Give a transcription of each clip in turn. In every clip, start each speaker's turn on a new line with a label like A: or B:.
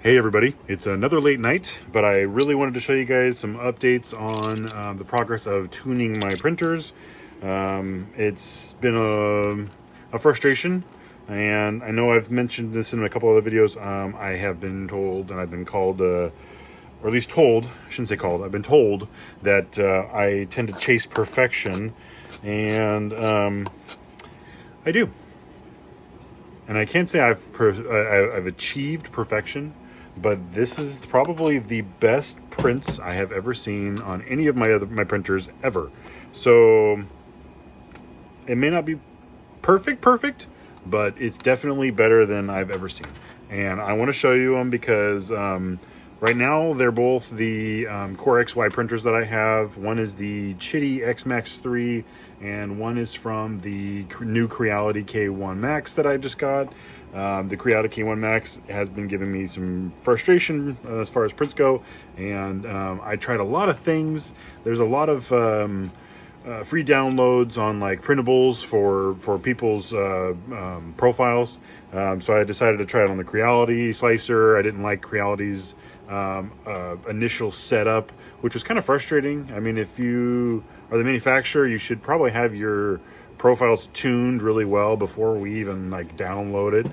A: Hey everybody, it's another late night, but I really wanted to show you guys some updates on the progress of tuning my printers. It's been a frustration, and I know I've mentioned this in a couple other videos. I have been told, and I've been called, or at least told, I shouldn't say called, I've been told that I tend to chase perfection, and I do. And I can't say I've achieved perfection, but this is probably the best prints I have ever seen on any of my printers ever. So it may not be perfect, but it's definitely better than I've ever seen. And I want to show you them because right now they're both the Core XY printers that I have. One is the Chitty X-Max 3, and one is from the new Creality K1 Max that I just got. The Creality K1 Max has been giving me some frustration as far as prints go, and I tried a lot of things. There's a lot of free downloads on like printables for people's profiles, so I decided to try it on the Creality slicer. I didn't like Creality's initial setup, which was kind of frustrating. I mean, if you are the manufacturer, you should probably have your profiles tuned really well before we even like download it.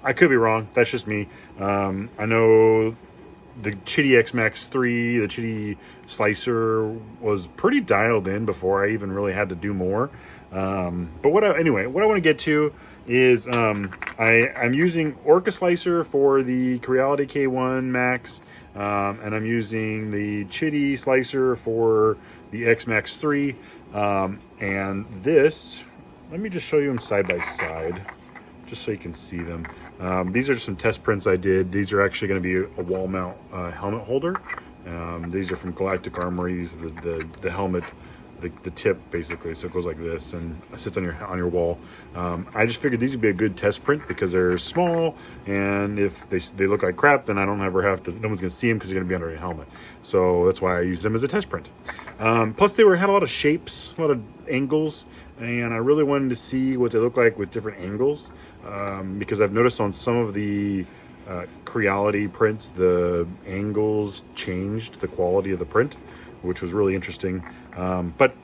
A: I could be wrong, that's just me. I know the Chitty X-Max 3, the Chitty slicer was pretty dialed in before I even really had to do more. But anyway, what I want to get to is I'm using Orca Slicer for the Creality K1 Max, and I'm using the Chitty slicer for the X-Max 3. And this, let me just show you them side by side, just so you can see them. These are just some test prints I did. These are actually going to be a wall mount helmet holder. These are from Galactic Armory. These are the helmet, the tip basically, so it goes like this and sits on your wall. I just figured these would be a good test print because they're small, and if they look like crap, then I don't ever have to, no one's gonna see them because they're gonna be under a helmet. So that's why I use them as a test print. Plus they had a lot of shapes, a lot of angles, and I really wanted to see what they look like with different angles, because I've noticed on some of the Creality prints, the angles changed the quality of the print, which was really interesting. But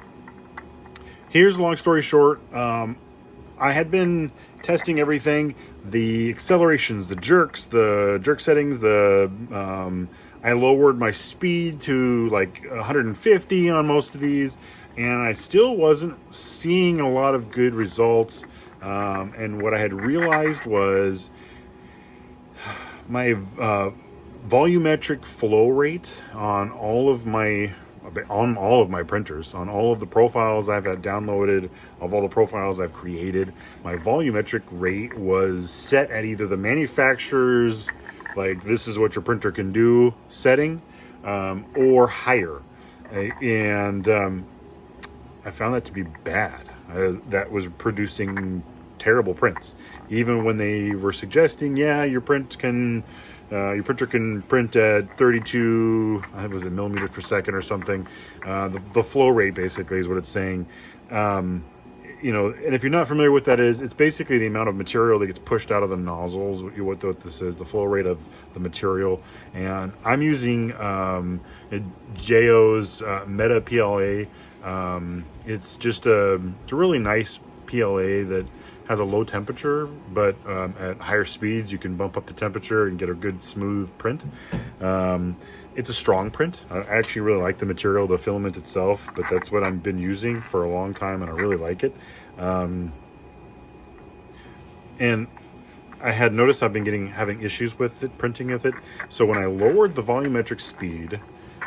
A: here's a long story short. I had been testing everything, the accelerations, the jerk settings, I lowered my speed to like 150 on most of these, and I still wasn't seeing a lot of good results. And what I had realized was my volumetric flow rate on all of my printers, on all of the profiles I've had downloaded, of all the profiles I've created, my volumetric rate was set at either the manufacturer's, like this is what your printer can do setting, or higher. And I found that to be bad. That was producing terrible prints. Even when they were suggesting, yeah, your printer can print at 32, I think it was a millimeters per second or something. The flow rate basically is what it's saying. You know, and if you're not familiar with that is, it's basically the amount of material that gets pushed out of the nozzles. What this is, the flow rate of the material. And I'm using JO's Meta PLA. It's just it's a really nice PLA that has a low temperature, but at higher speeds you can bump up the temperature and get a good smooth print. It's a strong print. I actually really like the material, the filament itself, but that's what I've been using for a long time, and I really like it. And I had noticed I've been having issues with it, printing with it. So when I lowered the volumetric speed,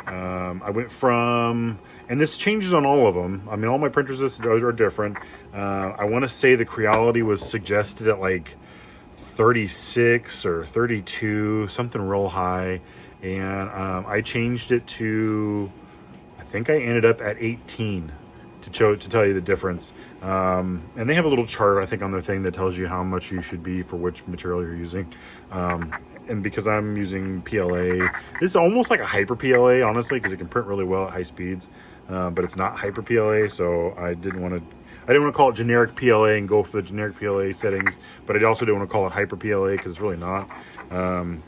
A: I went from, and this changes on all of them. I mean, all my printers are different. I want to say the Creality was suggested at like 36 or 32, something real high. And I changed it to, I think I ended up at 18 to tell you the difference. And they have a little chart, I think, on their thing that tells you how much you should be for which material you're using. And because I'm using PLA, this is almost like a hyper PLA, honestly, because it can print really well at high speeds. But it's not hyper PLA, so I didn't want to. I didn't want to call it generic PLA and go for the generic PLA settings, but I also didn't want to call it hyper PLA because it's really not.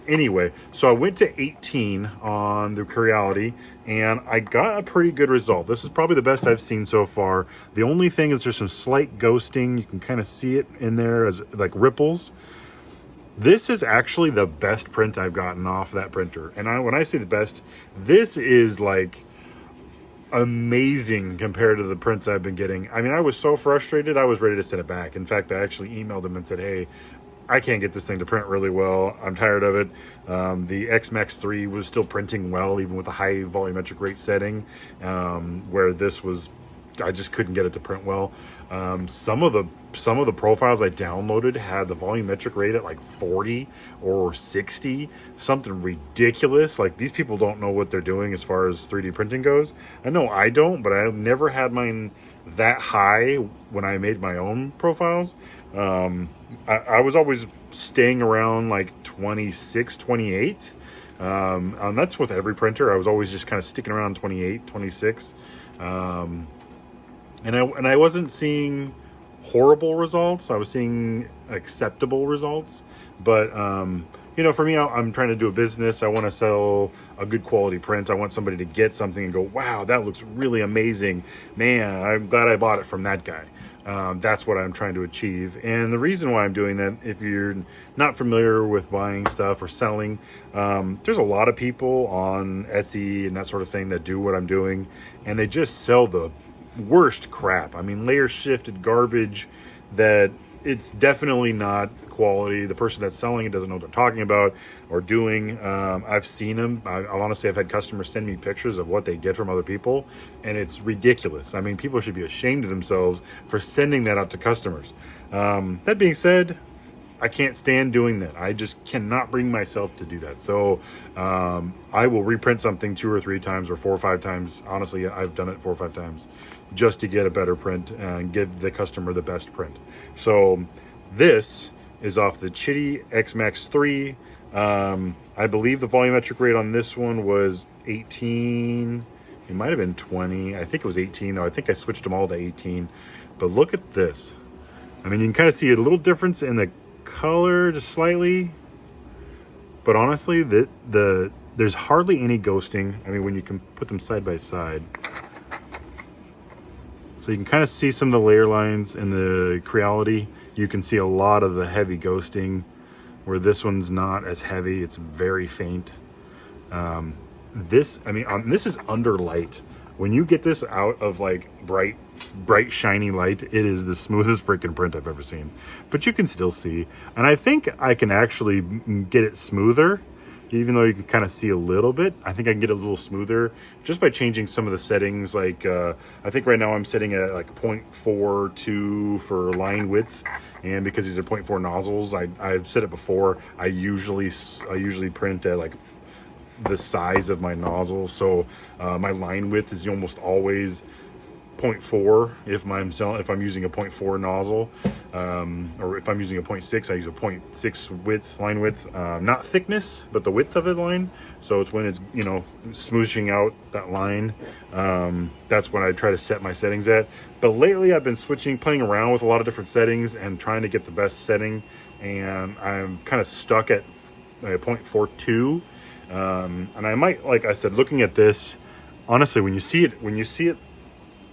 A: Anyway, so I went to 18 on the Creality and I got a pretty good result. This is probably the best I've seen so far. The only thing is there's some slight ghosting. You can kind of see it in there as like ripples. This is actually the best print I've gotten off that printer. And when I say the best, this is like amazing compared to the prints I've been getting. I mean, I was so frustrated, I was ready to send it back. In fact, I actually emailed them and said, hey, I can't get this thing to print really well. I'm tired of it. The XMAX 3 was still printing well, even with a high volumetric rate setting, where this was, I just couldn't get it to print well. Some of the profiles I downloaded had the volumetric rate at like 40 or 60, something ridiculous. Like, these people don't know what they're doing as far as 3D printing goes. I know I don't, but I've never had mine that high when I made my own profiles. I was always staying around like 26, 28. And that's with every printer. I was always just kind of sticking around 28, 26. And I wasn't seeing horrible results. I was seeing acceptable results. But, you know, for me, I'm trying to do a business. I want to sell a good quality print. I want somebody to get something and go, wow, that looks really amazing. Man, I'm glad I bought it from that guy. That's what I'm trying to achieve. And the reason why I'm doing that, if you're not familiar with buying stuff or selling, there's a lot of people on Etsy and that sort of thing that do what I'm doing, and they just sell the worst crap. I mean, layer shifted garbage that it's definitely not quality. The person that's selling it doesn't know what they're talking about or doing. I've seen them. Honestly, I've had customers send me pictures of what they get from other people, and it's ridiculous. I mean, people should be ashamed of themselves for sending that out to customers. That being said, I can't stand doing that. I just cannot bring myself to do that. So I will reprint something 2 or 3 times or 4 or 5 times. Honestly, I've done it 4 or 5 times just to get a better print and give the customer the best print. So this is off the Chitty XMAX 3. I believe the volumetric rate on this one was 18. It might have been 20. I think it was 18, though. I think I switched them all to 18. But look at this. I mean, you can kind of see a little difference in the color, just slightly. But honestly, there's hardly any ghosting. I mean, when you can put them side by side. So you can kind of see some of the layer lines in the Creality. You can see a lot of the heavy ghosting, where this one's not as heavy. It's very faint. This is under light. When you get this out of like bright shiny light, it is the smoothest freaking print I've ever seen. But you can still see, and I think I can actually get it smoother. Even though you can kind of see a little bit, I think I can get it a little smoother just by changing some of the settings. Like I think right now I'm setting at like 0.42 for line width, and because these are 0.4 nozzles, I've said it before, I usually print at like the size of my nozzle. So my line width is almost always 0.4 if I'm using a 0.4 nozzle, or if I'm using a 0.6, I use a 0.6 line width, not thickness, but the width of the line. So it's when it's, you know, smooshing out that line, that's when I try to set my settings at. But lately I've been playing around with a lot of different settings and trying to get the best setting, and I'm kind of stuck at 0.42. And I might, like I said, looking at this, honestly, when you see it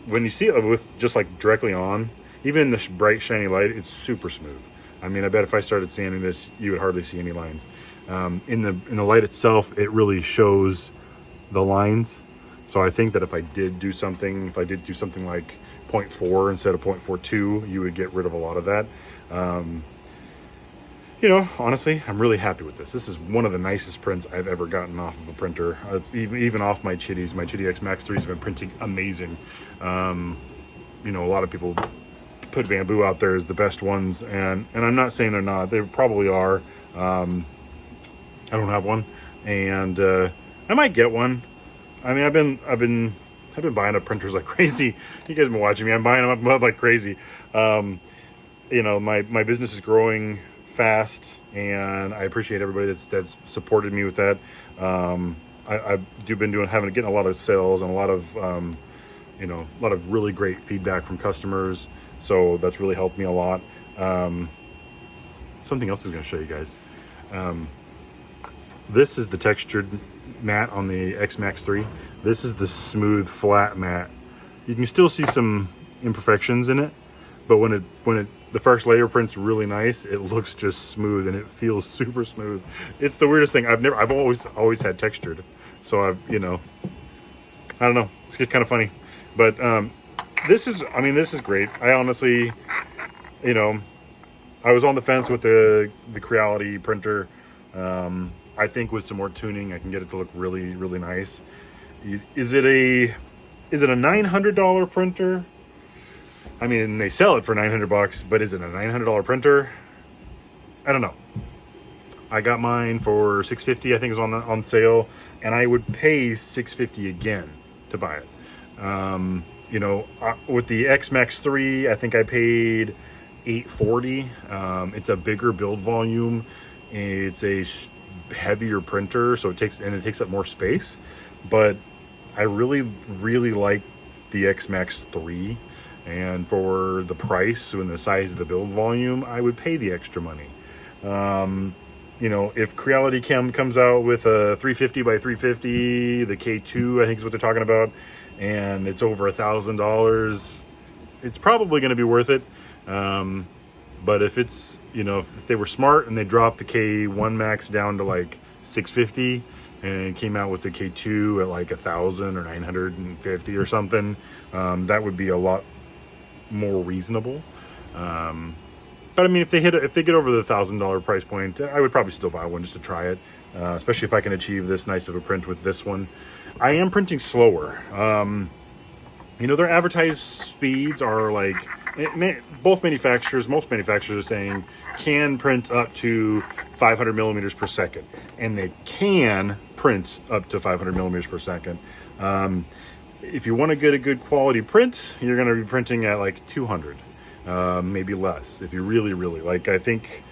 A: with just like directly on, even in this bright shiny light, it's super smooth. I mean, I bet if I started sanding this, you would hardly see any lines. In the light itself, it really shows the lines. So I think that if I did do something like 0.4 instead of 0.42, you would get rid of a lot of that. You know, honestly, I'm really happy with this. This is one of the nicest prints I've ever gotten off of a printer. It's even off my Chitties. My Chitty XMAX 3s have been printing amazing. You know, a lot of people put Bambu out there as the best ones, and I'm not saying they're not. They probably are. I don't have one, and I might get one. I mean, I've been buying up printers like crazy. You guys have been watching me. I'm buying them up like crazy. You know, my business is growing fast, and I appreciate everybody that's supported me with that. I've been getting a lot of sales and a lot of you know, a lot of really great feedback from customers. So that's really helped me a lot. Something else I was going to show you guys. This is the textured matte on the X-Max 3. This is the smooth flat matte. You can still see some imperfections in it, but when the first layer print's really nice, it looks just smooth and it feels super smooth. It's the weirdest thing. I've always had textured, so I don't know. It's kind of funny, but this is great. I honestly, I was on the fence with the Creality printer. I think with some more tuning, I can get it to look really, really nice. Is it a $900 printer? I mean, they sell it for $900, but is it a $900 printer? I don't know. I got mine for $650. I think it was on sale, and I would pay $650 again to buy it. With the X-Max 3, I think I paid $840. It's a bigger build volume. It's a heavier printer, so it takes up more space. But I really, really like the X-Max 3, and for the price and the size of the build volume, I would pay the extra money. If Creality comes out with a 350 by 350, the K2, I think is what they're talking about, and it's over $1,000, it's probably going to be worth it. But if it's, if they were smart and they dropped the K1 Max down to like $650 and came out with the K2 at like $1,000 or $950 or something, that would be a lot more reasonable. But I mean, if they get over the $1,000 price point, I would probably still buy one just to try it, especially if I can achieve this nice of a print with this one. I am printing slower. Their advertised speeds are like, most manufacturers are saying can print up to 500 millimeters per second, and they can print up to 500 millimeters per second. If you want to get a good quality print, you're going to be printing at like 200, maybe less. If you really, really like, I think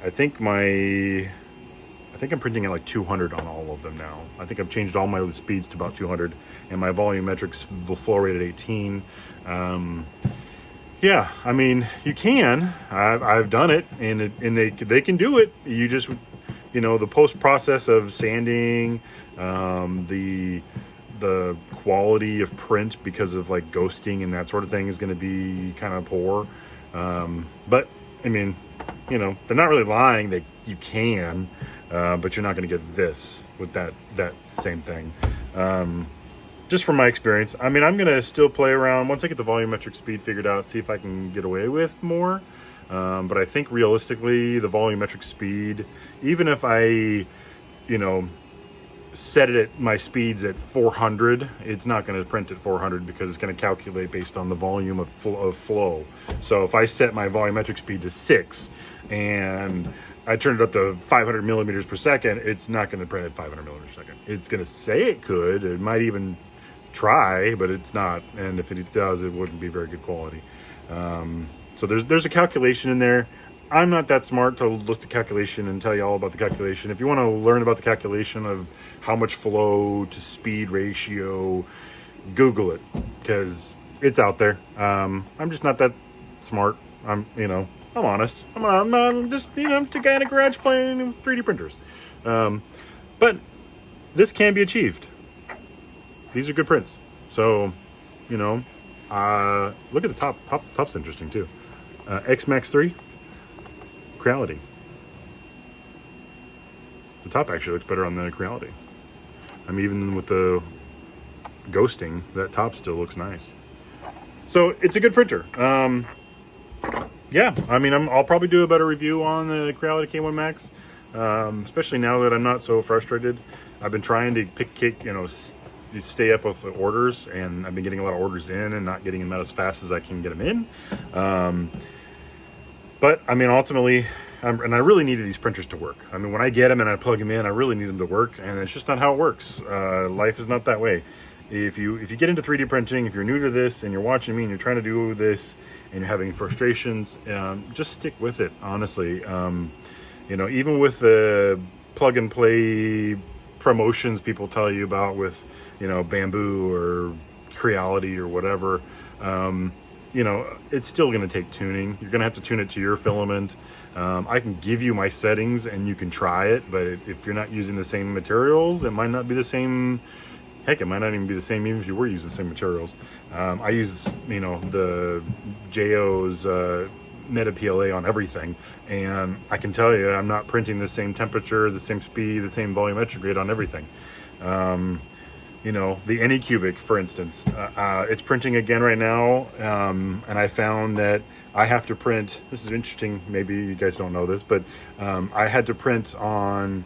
A: I'm printing at like 200 on all of them now. I think I've changed all my speeds to about 200, and my volumetrics flow rate at 18. Yeah, I mean, you can. I've done it, and they can do it. You just, the post process of sanding, the quality of print because of like ghosting and that sort of thing is going to be kind of poor. But I mean, they're not really lying that you can, but you're not going to get this with that same thing. Just from my experience, I mean, I'm going to still play around once I get the volumetric speed figured out, see if I can get away with more. But I think realistically, the volumetric speed, even if I, set it at my speeds at 400, it's not going to print at 400 because it's going to calculate based on the volume of flow. So if I set my volumetric speed to 6 and I turn it up to 500 millimeters per second, it's not going to print at 500 millimeters per second. It's going to say it could. It might even try, but it's not. And if it does, it wouldn't be very good quality. So there's a calculation in there. I'm not that smart to look at the calculation and tell you all about the calculation. If you want to learn about the calculation of how much flow to speed ratio, Google it, because it's out there. I'm just not that smart. I'm honest. I'm just, the guy in a garage playing 3D printers. But this can be achieved. These are good prints. So, look at the top. Top's interesting too. X-Max 3, Creality. The top actually looks better on the Creality. I mean, even with the ghosting, that top still looks nice. So it's a good printer. Yeah, I mean, I'll probably do a better review on the Creality K1 Max, especially now that I'm not so frustrated. I've been trying to stay up with the orders, and I've been getting a lot of orders in and not getting them out as fast as I can get them in. But I mean, ultimately, and I really needed these printers to work. I mean, when I get them and I plug them in, I really need them to work, and it's just not how it works. Life is not that way. If you get into 3D printing, if you're new to this and you're watching me and you're trying to do this and you're having frustrations, just stick with it, honestly. Even with the plug and play promotions people tell you about with, Bamboo or Creality or whatever, you know, it's still going to take tuning. You're going to have to tune it to your filament. I can give you my settings and you can try it, but if you're not using the same materials, it might not be the same. Heck, it might not even be the same even if you were using the same materials. I use, you know, the JO's Meta PLA on everything, and I can tell you I'm not printing the same temperature, the same speed, the same volumetric rate on everything. You know, the Anycubic, for instance, it's printing again right now, and I found that I have to print, this is interesting, maybe you guys don't know this, but I had to print on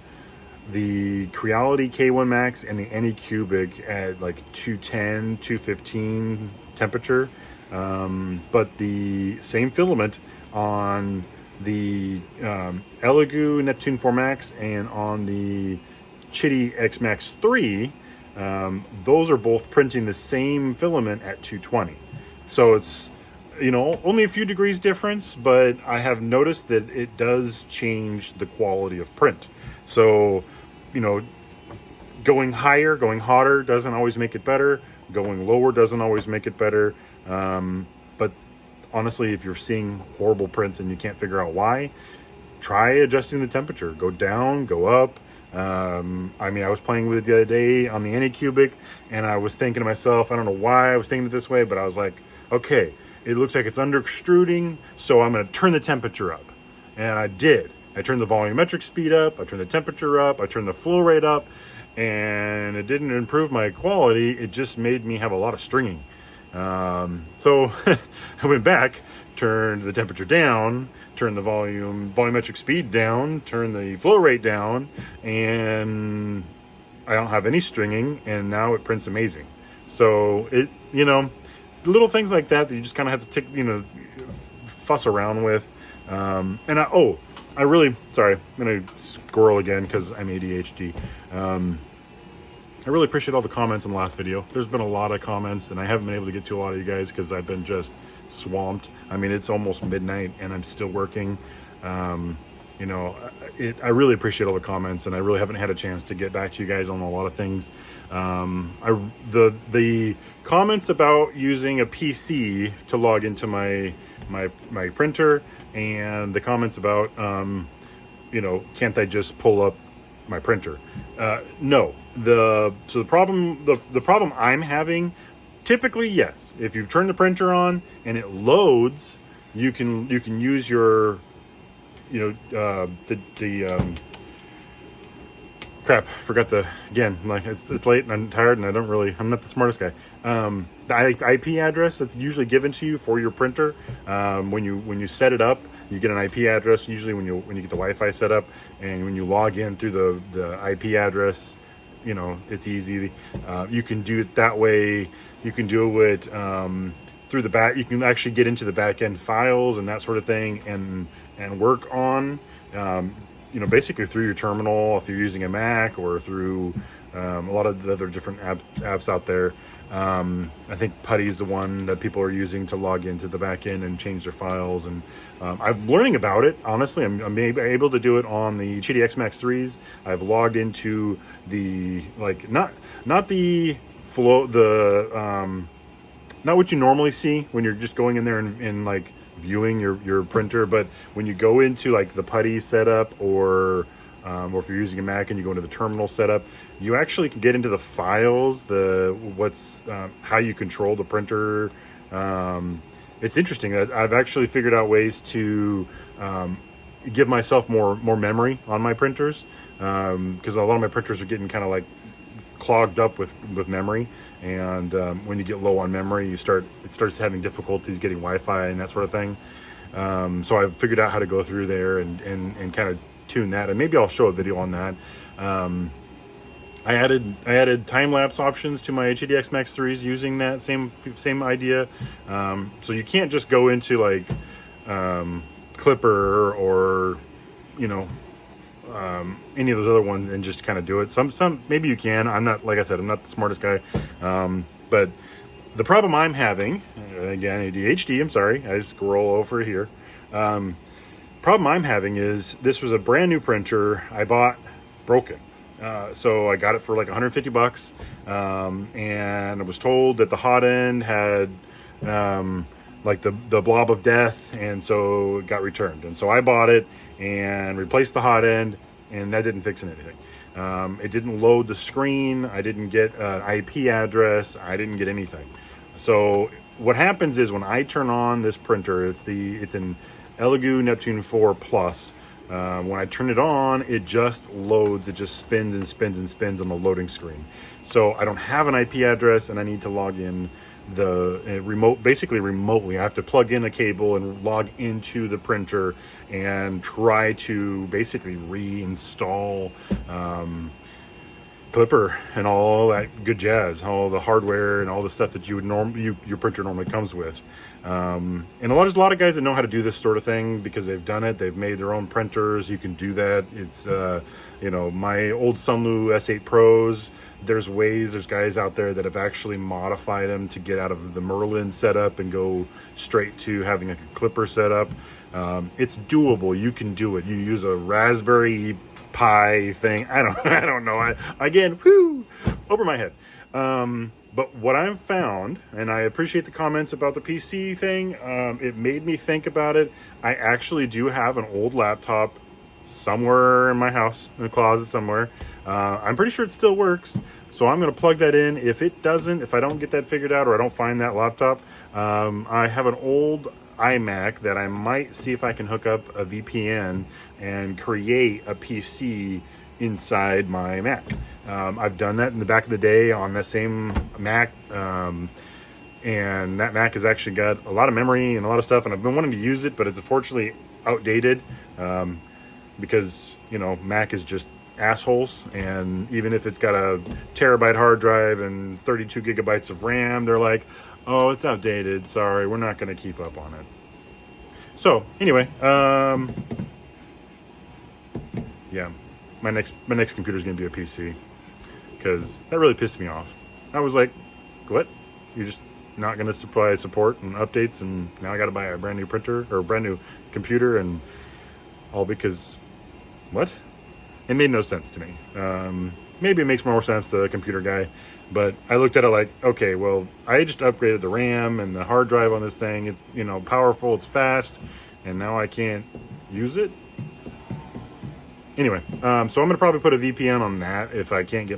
A: the Creality K1 Max and the Anycubic at like 210, 215 temperature, but the same filament on the Elegoo Neptune 4 Max and on the Chitty X Max 3, those are both printing the same filament at 220. So it's, you know, only a few degrees difference, but I have noticed that it does change the quality of print. So, you know, going higher, going hotter doesn't always make it better. Going lower doesn't always make it better. But honestly, if you're seeing horrible prints and you can't figure out why, try adjusting the temperature. Go down, go up. I mean, I was playing with it the other day on the Anycubic, and I was thinking to myself, I don't know why I was thinking it this way, but I was like, okay, it looks like it's under extruding, so I'm going to turn the temperature up. And I did. I turned the volumetric speed up, I turned the temperature up, I turned the flow rate up, and it didn't improve my quality, it just made me have a lot of stringing. So I went back, turned the temperature down, turned the volumetric speed down, turned the flow rate down, and I don't have any stringing, and now it prints amazing. So it, you know, little things like that you just kind of have to you know, fuss around with. And I really, sorry, I'm gonna squirrel again because I'm ADHD. I really appreciate all the comments in the last video. There's been a lot of comments, and I haven't been able to get to a lot of you guys because I've been just swamped. I mean, it's almost midnight and I'm still working. You know, I really appreciate all the comments, and I really haven't had a chance to get back to you guys on a lot of things. The comments about using a PC to log into my printer, and the comments about you know, can't I just pull up my printer? No. The problem I'm having, typically, yes, if you turn the printer on and it loads, you can use your, you know, crap, forgot again, like it's late and I'm tired and I'm not the smartest guy. The IP address that's usually given to you for your printer, when you set it up, you get an IP address usually when you get the Wi-Fi set up, and when you log in through the IP address, you know, it's easy. You can do it that way. You can do it through the back. You can actually get into the back end files and that sort of thing, and work on, you know, basically through your terminal if you're using a Mac, or through a lot of the other different apps out there. I think Putty is the one that people are using to log into the back end and change their files, and I'm learning about it. Honestly, I'm able to do it on the Chitty X Max 3s. I've logged into the, like, not the flow, not what you normally see when you're just going in there and like viewing your printer, but when you go into like the Putty setup, or if you're using a Mac and you go into the terminal setup, you actually can get into the files, how you control the printer. It's interesting. I've actually figured out ways to give myself more memory on my printers, because a lot of my printers are getting kind of like clogged up with memory, and when you get low on memory, it starts having difficulties getting Wi-Fi and that sort of thing. So I've figured out how to go through there and kind of tune that, and maybe I'll show a video on that. I added time-lapse options to my HDX Max 3s using that same idea. So you can't just go into like Clipper or, you know, any of those other ones and just kind of do it. Some maybe you can. I'm not, like I said, I'm not the smartest guy. But the problem I'm having, again, ADHD, I'm sorry, I scroll over here. Problem I'm having is this was a brand new printer I bought broken. So I got it for like 150 bucks, and I was told that the hot end had like the blob of death, and so it got returned. And so I bought it and replaced the hot end, and that didn't fix anything. It didn't load the screen. I didn't get an IP address. I didn't get anything. So what happens is when I turn on this printer, it's an Elegoo Neptune 4 Plus. When I turn it on, it just loads. It just spins and spins and spins on the loading screen. So I don't have an IP address, and I need to log in basically remotely. I have to plug in a cable and log into the printer and try to basically reinstall Clipper and all that good jazz, all the hardware and all the stuff that you would your printer normally comes with. And there's a lot of guys that know how to do this sort of thing because they've done it. They've made their own printers. You can do that. It's my old Sunlu S8 Pros. There's guys out there that have actually modified them to get out of the Merlin setup and go straight to having a Clipper setup. It's doable. You can do it. You use a Raspberry Pi thing. I don't know. Again, over my head. But what I've found, and I appreciate the comments about the PC thing, it made me think about it. I actually do have an old laptop somewhere in my house, in a closet somewhere. I'm pretty sure it still works. So I'm going to plug that in. If I don't get that figured out or I don't find that laptop, I have an old iMac that I might see if I can hook up a VPN and create a PC inside my Mac. I've done that in the back of the day on that same Mac, and that Mac has actually got a lot of memory and a lot of stuff, and I've been wanting to use it, but it's unfortunately outdated, because Mac is just assholes, and even if it's got a terabyte hard drive and 32 gigabytes of RAM, they're like, oh, it's outdated, sorry, we're not going to keep up on it. So anyway, yeah, my next computer is going to be a PC, because that really pissed me off. I was like, what? You're just not going to supply support and updates, and now I got to buy a brand new printer or a brand new computer, and all because what? It made no sense to me. Maybe it makes more sense to a computer guy, but I looked at it like, okay, well, I just upgraded the RAM and the hard drive on this thing. It's powerful, it's fast, and now I can't use it. Anyway, so I'm gonna probably put a VPN on that if I can't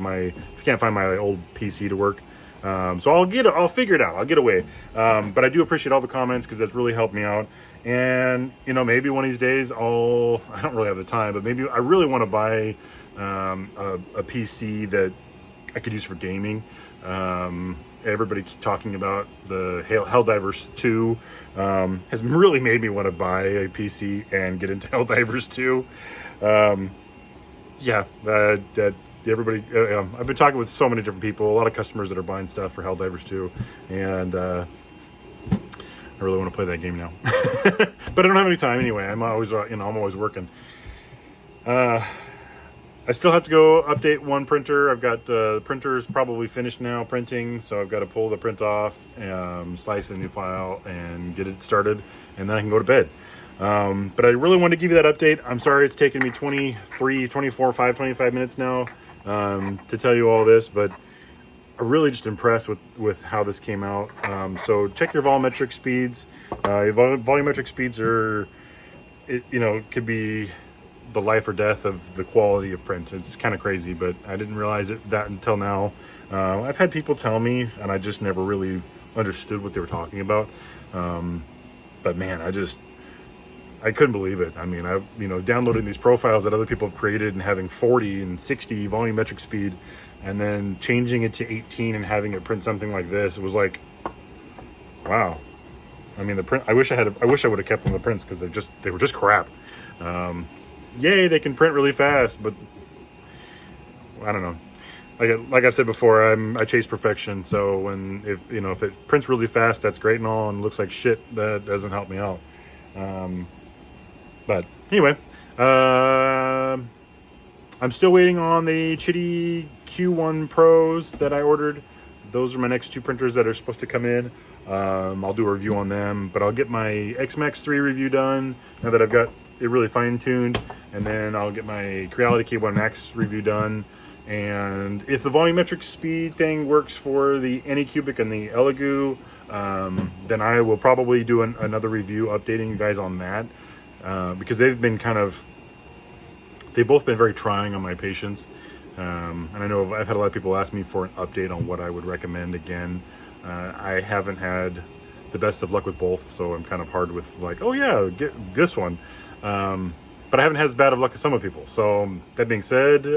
A: find my old PC to work. So I'll figure it out. I'll get away. But I do appreciate all the comments because that's really helped me out. And maybe one of these days I don't really have the time, but maybe I really want to buy a PC that I could use for gaming. Everybody keeps talking about the Helldivers 2. Has really made me want to buy a PC and get into Helldivers 2. Everybody, I've been talking with so many different people, a lot of customers that are buying stuff for Helldivers 2, and I really want to play that game now. But I don't have any time anyway. I'm always working. I still have to go update one printer. I've got the printer's probably finished now printing, so I've got to pull the print off, slice a new file, and get it started, and then I can go to bed. But I really wanted to give you that update. I'm sorry it's taken me 25 minutes now to tell you all this, but I'm really just impressed with how this came out. So check your volumetric speeds. Volumetric speeds could be the life or death of the quality of print. It's kind of crazy, but I didn't realize that until now. I've had people tell me, and I just never really understood what they were talking about. But man, I couldn't believe it. I mean, downloading these profiles that other people have created and having 40 and 60 volumetric speed, and then changing it to 18 and having it print something like this, it was like, wow. I mean, the print. I wish I would have kept them the prints because they were just crap. Yay, they can print really fast, but I don't know. Like I said before, I chase perfection. So if it prints really fast, that's great and all, and looks like shit, that doesn't help me out. But anyway, I'm still waiting on the Chitty Q1 Pros that I ordered. Those are my next two printers that are supposed to come in. I'll do a review on them, but I'll get my XMax 3 review done now that I've got it really fine-tuned, and then I'll get my Creality K1 Max review done, And if the volumetric speed thing works for the Anycubic and the Elegoo, then I will probably do another review updating you guys on that, because they've both been very trying on my patience. And I know I've had a lot of people ask me for an update on what I would recommend again. I haven't had the best of luck with both, so I'm kind of hard with like, oh yeah, get this one. But I haven't had as bad of luck as some of people. So that being said,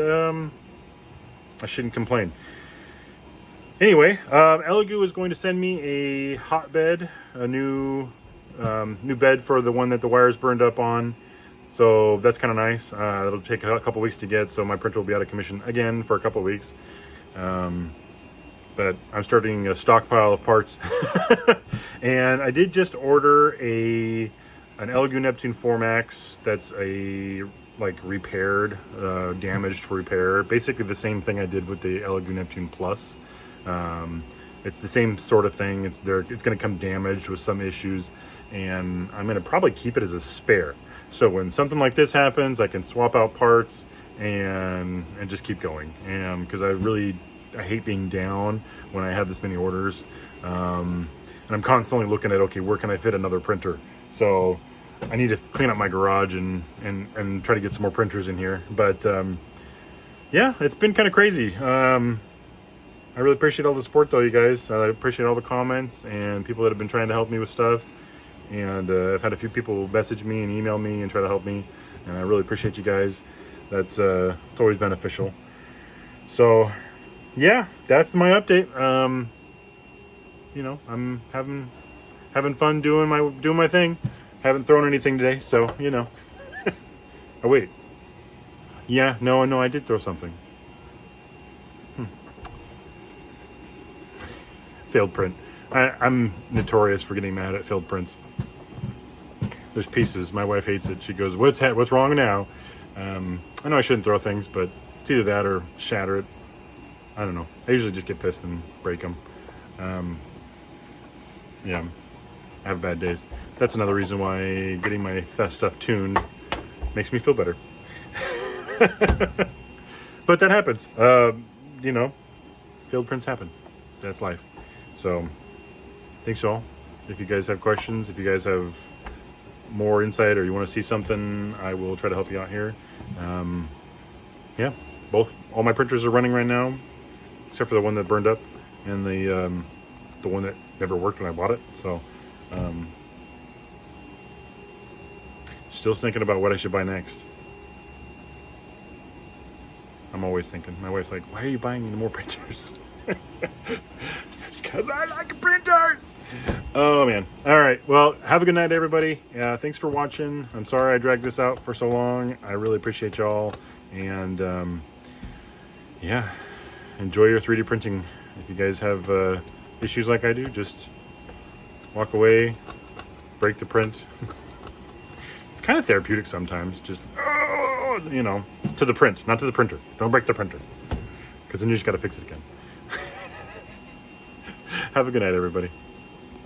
A: I shouldn't complain. Anyway, Elegoo is going to send me a hot bed, a new bed for the one that the wires burned up on. So that's kind of nice. It'll take a couple weeks to get, so my printer will be out of commission again for a couple of weeks. But I'm starting a stockpile of parts. And I did just order an Elegoo Neptune 4 Max that's repaired, damaged for repair. Basically the same thing I did with the Elegoo Neptune Plus. It's the same sort of thing. It's going to come damaged with some issues, and I'm going to probably keep it as a spare. So when something like this happens, I can swap out parts and just keep going. And because I hate being down when I have this many orders. And I'm constantly looking at, okay, where can I fit another printer? So I need to clean up my garage and try to get some more printers in here. But yeah, it's been kind of crazy. I really appreciate all the support though, you guys. I appreciate all the comments and people that have been trying to help me with stuff. And I've had a few people message me and email me and try to help me. And I really appreciate you guys. It's always beneficial. So yeah, that's my update. You know, I'm having fun doing my thing. Haven't thrown anything today, so you know. Oh wait. Yeah, no, I did throw something. Failed print. I'm notorious for getting mad at failed prints. There's pieces. My wife hates it. She goes, "What's wrong now?" I know I shouldn't throw things, but it's either that or shatter it. I don't know. I usually just get pissed and break them. Yeah, I have bad days. That's another reason why getting my stuff tuned makes me feel better. But that happens. You know, failed prints happen. That's life. So, thanks y'all. If you guys have questions, if you guys have more insight or you want to see something, I will try to help you out here. Yeah, all my printers are running right now, except for the one that burned up and the one that never worked when I bought it. So, still thinking about what I should buy next. I'm always thinking. My wife's like, "Why are you buying more printers?" Because I like printers. Oh man. All right. Well, have a good night, everybody. Thanks for watching. I'm sorry I dragged this out for so long. I really appreciate y'all. And yeah, enjoy your 3D printing. If you guys have issues like I do, just walk away, break the print. It's kind of therapeutic sometimes. Just, you know, to the print, not to the printer. Don't break the printer, because then you just got to fix it again. Have a good night, everybody.